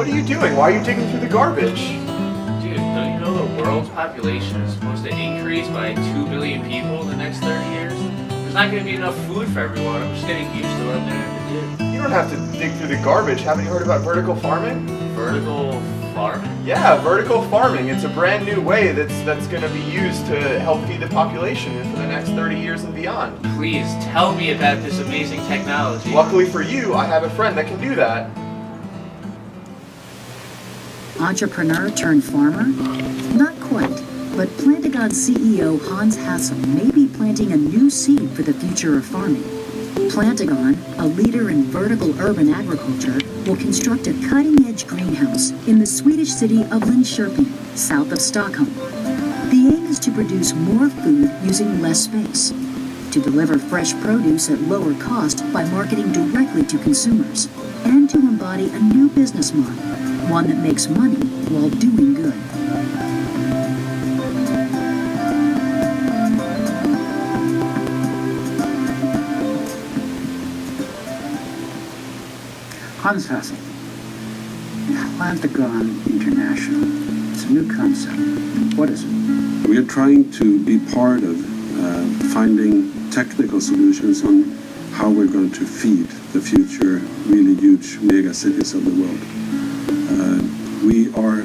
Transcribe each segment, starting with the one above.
what are you doing? Why are you digging through the garbage? Dude, don't you know the world's population is supposed to increase by 2 billion people in the next 30 years? There's not going to be enough food for everyone. I'm just getting used to what I'm going to have to do. You don't have to dig through the garbage. Haven't you heard about vertical farming? Vertical farming? Yeah, vertical farming. It's a brand new way that's going to be used to help feed the population for the next 30 years and beyond. Please tell me about this amazing technology. Luckily for you, I have a friend that can do that. Entrepreneur turned farmer? Not quite, but Plantagon CEO Hans Hassel may be planting a new seed for the future of farming. Plantagon, a leader in vertical urban agriculture, will construct a cutting-edge greenhouse in the Swedish city of Linköping, south of Stockholm. The aim is to produce more food using less space, to deliver fresh produce at lower cost by marketing directly to consumers, and to embody a new business model, one that makes money while doing good. Hans Hassel, Plantagon International. It's a new concept. What is it? We are trying to be part of finding technical solutions on how we're going to feed the future really huge mega cities of the world. We are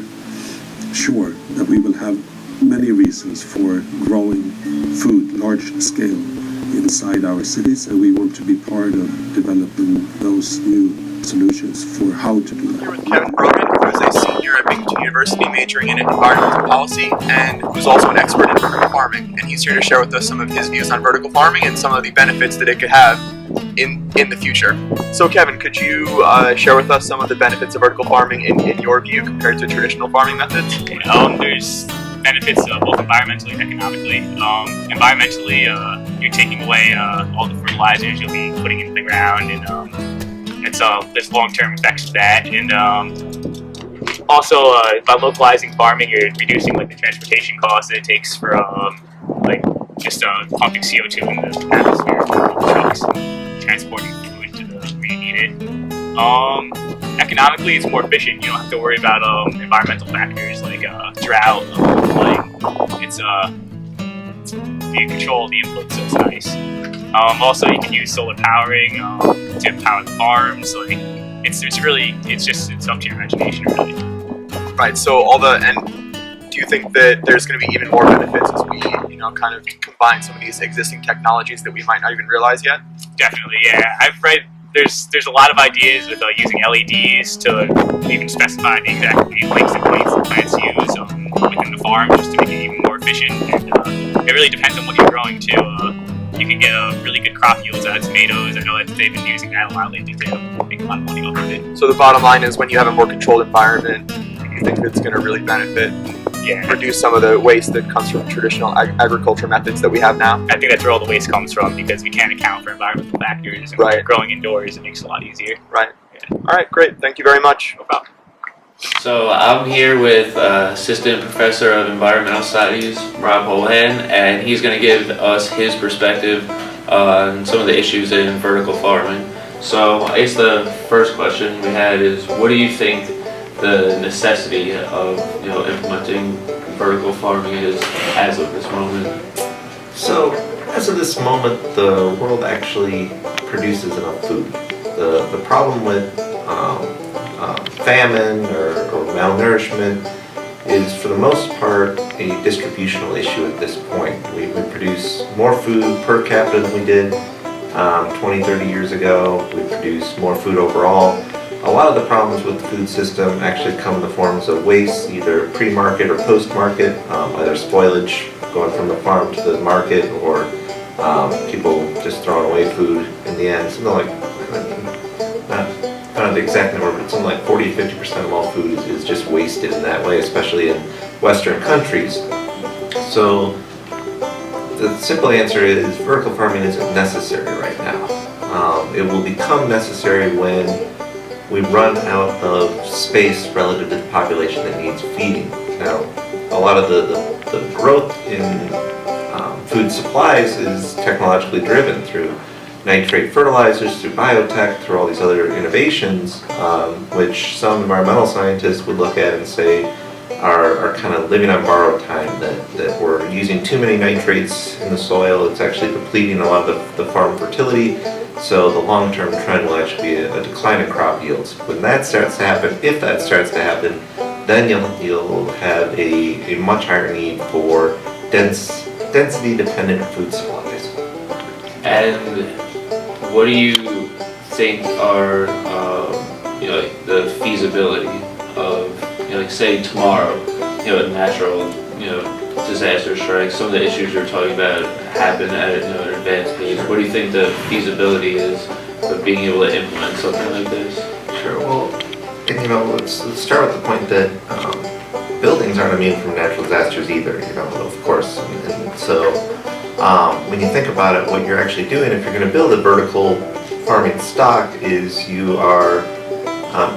sure that we will have many reasons for growing food large scale inside our cities, and we want to be part of developing those new solutions for how to do that. Here with Kevin Brogan, who is a senior at Binghamton University majoring in environmental policy and who's also an expert in vertical farming. And he's here to share with us some of his views on vertical farming and some of the benefits that it could have in the future. So Kevin, could you share with us some of the benefits of vertical farming in your view compared to traditional farming methods? There's benefits both environmentally and economically. Environmentally, you're taking away all the fertilizers you'll be putting into the ground, and there's long-term effects to that. And also, by localizing farming, you're reducing the transportation costs that it takes for just pumping CO2 in the atmosphere for trucks and transporting food to where you need it. Economically, it's more efficient. You don't have to worry about environmental factors like drought, you control the input, so it's nice. Also, you can use solar powering to power the farms. It's up to your imagination, really. Right. So do you think that there's going to be even more benefits as we, kind of combine some of these existing technologies that we might not even realize yet? Definitely, yeah. I've read there's a lot of ideas with using LEDs to even specify the exact wavelengths and weights the plants use within the farm, just to make it even more efficient. And it really depends on what you're growing too. You can get really good crop yields out of tomatoes. I know that they've been using that a lot lately to make a lot of money off of it. So the bottom line is, when you have a more controlled environment, you think it's going to really benefit, reduce some of the waste that comes from traditional agriculture methods that we have now? I think that's where all the waste comes from, because we can't account for environmental factors. And when you're growing indoors, it makes it a lot easier. Right. Yeah. All right, great. Thank you very much. No problem. So I'm here with Assistant Professor of Environmental Studies, Rob Holohan, and he's going to give us his perspective on some of the issues in vertical farming. So I guess the first question we had is, what do you think the necessity of implementing vertical farming is as of this moment? So as of this moment, the world actually produces enough food. The problem with famine or malnourishment is, for the most part, a distributional issue at this point. We produce more food per capita than we did 20, 30 years ago. We produce more food overall. A lot of the problems with the food system actually come in the forms of waste, either pre-market or post-market, either spoilage going from the farm to the market, or people just throwing away food in the end. Something like, I don't know the exact number, but something like 40 to 50% of all food is just wasted in that way, especially in Western countries. So the simple answer is, vertical farming isn't necessary right now. It will become necessary when we run out of space relative to the population that needs feeding. Now, a lot of the growth in food supplies is technologically driven through nitrate fertilizers, through biotech, through all these other innovations, which some environmental scientists would look at and say are kind of living on borrowed time, that we're using too many nitrates in the soil. It's actually depleting a lot of the farm fertility. So the long-term trend will actually be a decline in crop yields. When that starts to happen, if that starts to happen, then you'll have a much higher need for density-dependent food supplies. And what do you think are, like the feasibility of, like say tomorrow, a natural, disaster strike, some of the issues you're talking about happen at an advanced stage. What do you think the feasibility is of being able to implement something like this? Sure. Well, let's start with the point that buildings aren't immune from natural disasters either. Of course. And so when you think about it, what you're actually doing if you're going to build a vertical farming stock is you are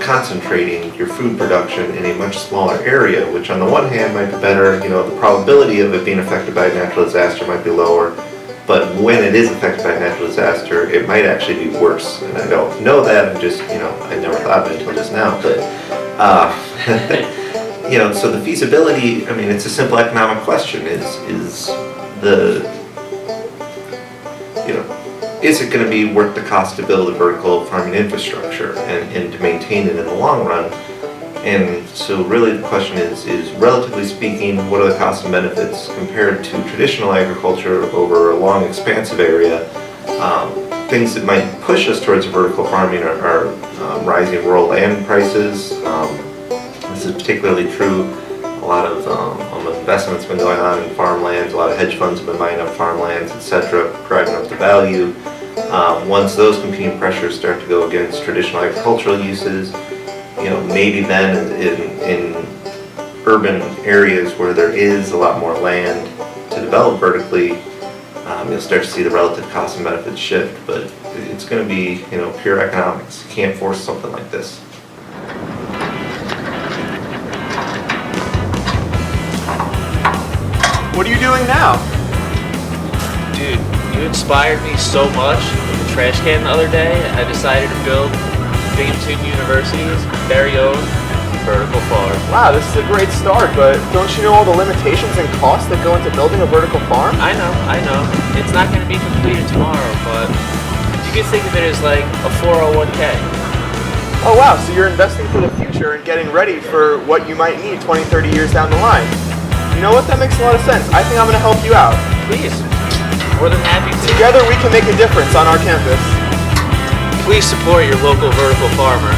concentrating your food production in a much smaller area, which on the one hand might be better. The probability of it being affected by a natural disaster might be lower, but when it is affected by a natural disaster, it might actually be worse. And I don't know that. I'm just, I never thought of it until just now. But so the feasibility. It's a simple economic question. Is it going to be worth the cost to build a vertical farming infrastructure and to maintain it in the long run? And so really the question is relatively speaking, what are the costs and benefits compared to traditional agriculture over a long expansive area? Things that might push us towards vertical farming are rising rural land prices. This is particularly true. A lot of investments been going on in farmlands. A lot of hedge funds have been buying up farmlands, etc., driving up the value. Once those competing pressures start to go against traditional agricultural uses, maybe then in urban areas where there is a lot more land to develop vertically, you'll start to see the relative costs and benefits shift. But it's going to be pure economics. You can't force something like this. What are you doing now? Dude, you inspired me so much with the trash can the other day. I decided to build Binghamton University's very own vertical farm. Wow, this is a great start, but don't you know all the limitations and costs that go into building a vertical farm? I know. It's not going to be completed tomorrow, but you can think of it as like a 401k. Oh wow, so you're investing for the future and getting ready for what you might need 20, 30 years down the line. You know what, that makes a lot of sense. I think I'm going to help you out. Please, more than happy to. Together we can make a difference on our campus. Please support your local vertical farmer.